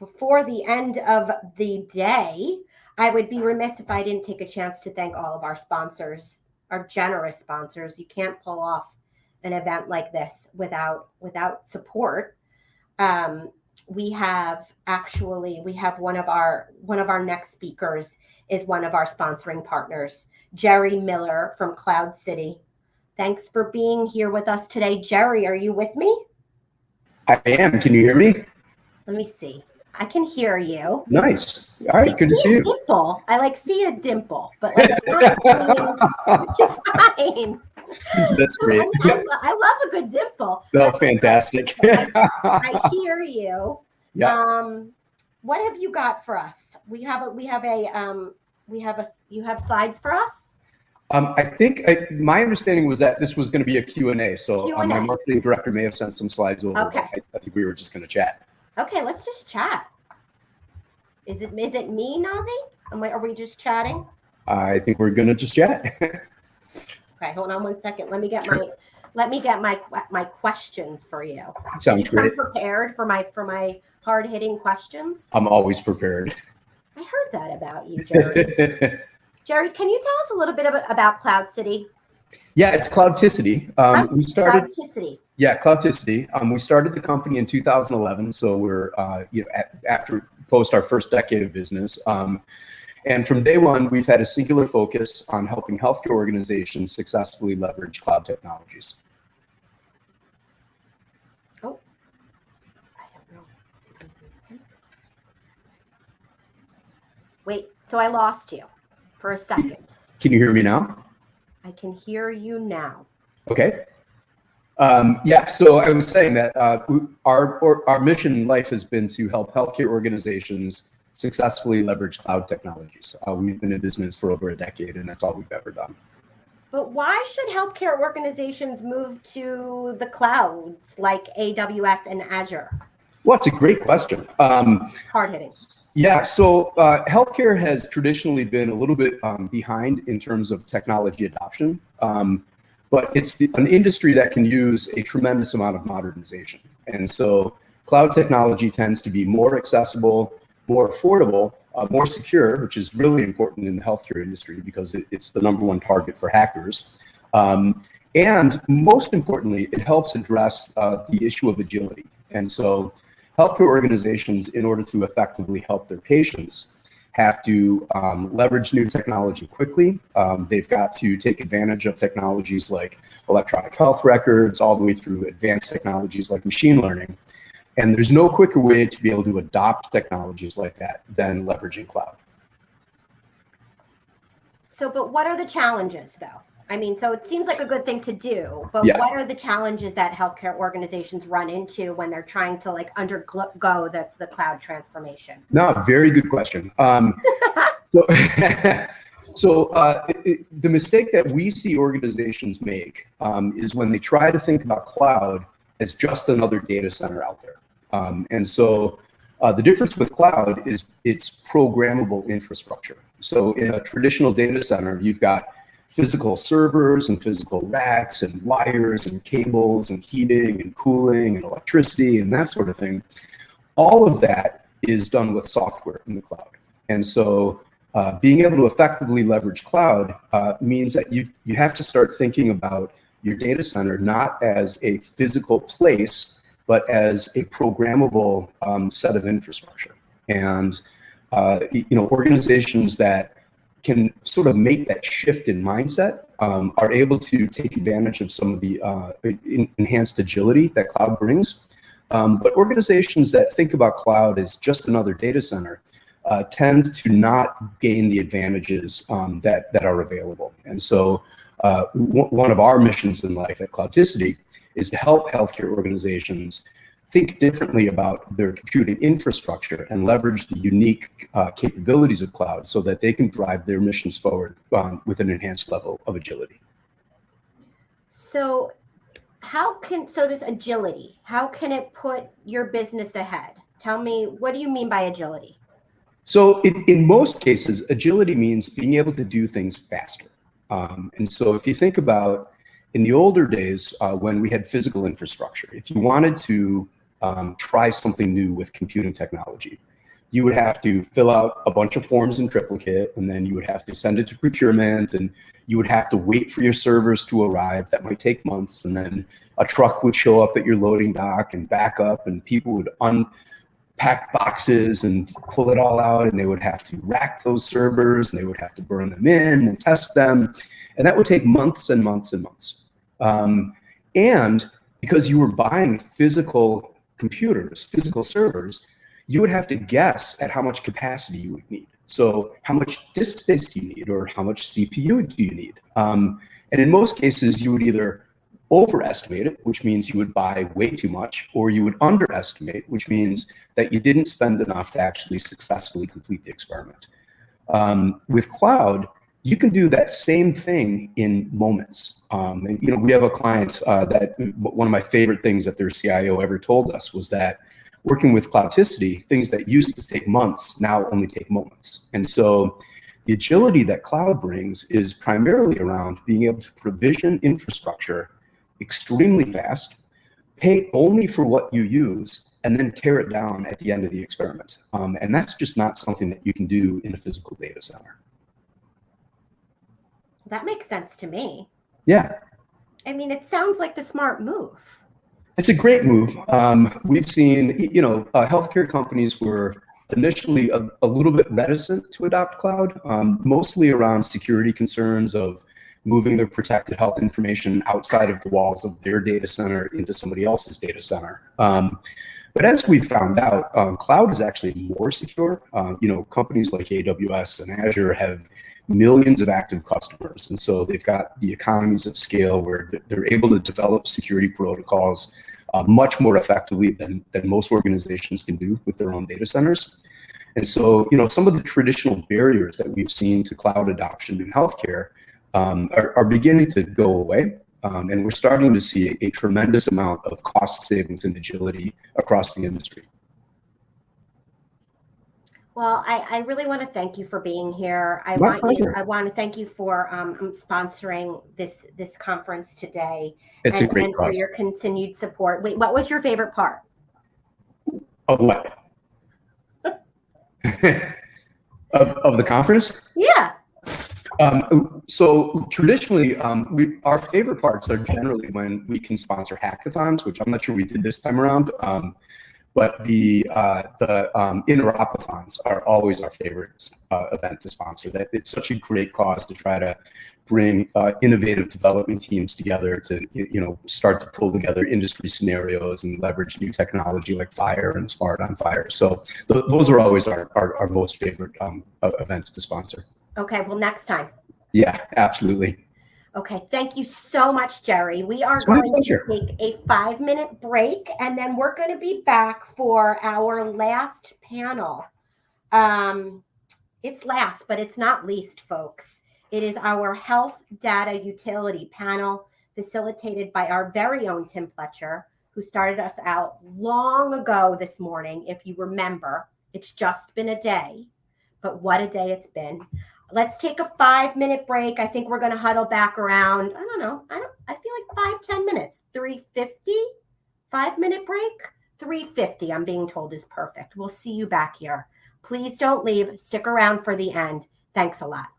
before the end of the day, I would be remiss if I didn't take a chance to thank all of our sponsors, our generous sponsors. You can't pull off an event like this without support. We have one of our next speakers is one of our sponsoring partners, Jerry Miller from Cloudticity. Thanks for being here with us today. Jerry, are you with me? I am. Can you hear me? Let me see. I can hear you. Nice. All right. Good to see you. Dimple. I see a dimple, but like I'm not seeing, which is fine. That's great. I love a good dimple. Oh, fantastic. I hear you. Yeah. What have you got for us? You have slides for us? I think my understanding was that this was going to be a Q&A. So Q&A. My marketing director may have sent some slides over. Okay. I think we were just going to chat. Okay, let's just chat. Is it me, Nazi? Are we just chatting? I think we're going to just chat. Okay, hold on one second. Let me get my questions for you. Sounds great. I'm prepared for my hard-hitting questions. I'm always prepared. I heard that about you, Jerry. Jerry, can you tell us a little bit about Cloudticity? Yeah, it's Cloudticity. We started. Cloudticity. Yeah, Cloudticity. We started the company in 2011, so we're after post our first decade of business. And from day one, we've had a singular focus on helping healthcare organizations successfully leverage cloud technologies. Oh, I don't know. Wait, so I lost you for a second. Can you hear me now? I can hear you now. Okay. Yeah, so I was saying that our mission in life has been to help healthcare organizations successfully leverage cloud technologies. We've been in business for over a decade, and that's all we've ever done. But why should healthcare organizations move to the clouds like AWS and Azure? Well, it's a great question. Hard-hitting. Yeah, so healthcare has traditionally been a little bit behind in terms of technology adoption, but it's an industry that can use a tremendous amount of modernization. And so cloud technology tends to be more accessible, more affordable, more secure, which is really important in the healthcare industry because it's the #1 target for hackers. And most importantly, it helps address the issue of agility. And so healthcare organizations, in order to effectively help their patients, have to leverage new technology quickly. They've got to take advantage of technologies like electronic health records, all the way through advanced technologies like machine learning. And there's no quicker way to be able to adopt technologies like that than leveraging cloud. So, but what are the challenges though? I mean, so it seems like a good thing to do, but Yeah. What are the challenges that healthcare organizations run into when they're trying to like undergo the cloud transformation? No, very good question. The mistake that we see organizations make is when they try to think about cloud as just another data center out there. And so the difference with cloud is it's programmable infrastructure. So in a traditional data center, you've got physical servers and physical racks and wires and cables and heating and cooling and electricity and that sort of thing. All of that is done with software in the cloud. And so being able to effectively leverage cloud means that you have to start thinking about your data center not as a physical place, but as a programmable set of infrastructure. And organizations that can sort of make that shift in mindset are able to take advantage of some of the enhanced agility that cloud brings. But organizations that think about cloud as just another data center tend to not gain the advantages that are available. And so one of our missions in life at Cloudticity is to help healthcare organizations think differently about their computing infrastructure and leverage the unique capabilities of cloud so that they can drive their missions forward with an enhanced level of agility. So this agility, how can it put your business ahead? Tell me, what do you mean by agility? So in most cases, agility means being able to do things faster. And so if you think about in the older days when we had physical infrastructure, if you wanted to try something new with computing technology, you would have to fill out a bunch of forms in triplicate, and then you would have to send it to procurement, and you would have to wait for your servers to arrive. That might take months, and then a truck would show up at your loading dock and back up, and people would unpack boxes and pull it all out, and they would have to rack those servers, and they would have to burn them in and test them, and that would take months and months and months. And because you were buying physical computers, physical servers, you would have to guess at how much capacity you would need. So how much disk space do you need, or how much CPU do you need? And in most cases, you would either overestimate it, which means you would buy way too much, or you would underestimate, which means that you didn't spend enough to actually successfully complete the experiment. With cloud, you can do that same thing in moments. And, we have a client that one of my favorite things that their CIO ever told us was that working with Cloudticity, things that used to take months now only take moments. And so the agility that cloud brings is primarily around being able to provision infrastructure extremely fast, pay only for what you use, and then tear it down at the end of the experiment. And that's just not something that you can do in a physical data center. That makes sense to me. Yeah. I mean, it sounds like the smart move. It's a great move. We've seen, healthcare companies were initially a little bit reticent to adopt cloud, mostly around security concerns of moving their protected health information outside of the walls of their data center into somebody else's data center. But as we found out, cloud is actually more secure. Companies like AWS and Azure have millions of active customers. And so they've got the economies of scale where they're able to develop security protocols much more effectively than most organizations can do with their own data centers. And so, some of the traditional barriers that we've seen to cloud adoption in healthcare are beginning to go away. And we're starting to see a tremendous amount of cost savings and agility across the industry. Well, I really want to thank you for being here. I My want pleasure. to thank you for sponsoring this conference today, It's a great and for cause. your continued support. Wait, what was your favorite part? Of what? of the conference? Yeah. So traditionally, our favorite parts are generally when we can sponsor hackathons, which I'm not sure we did this time around. But the interopathons are always our favorite event to sponsor. That it's such a great cause to try to bring innovative development teams together to start to pull together industry scenarios and leverage new technology like Fire and Smart on Fire. So those are always our most favorite events to sponsor. Okay. Well, next time. Yeah, absolutely. Okay, thank you so much, Jerry. We are It's my going to pleasure. take a 5-minute break, and then we're going to be back for our last panel. It's last, but it's not least, folks. It is our health data utility panel, facilitated by our very own Tim Pletcher, who started us out long ago this morning. If you remember, it's just been a day, but what a day it's been. Let's take a 5-minute break. I think we're going to huddle back around. I don't know. I feel like 5-10 minutes. 3:50. 5-minute break. 3:50. I'm being told is perfect. We'll see you back here. Please don't leave. Stick around for the end. Thanks a lot.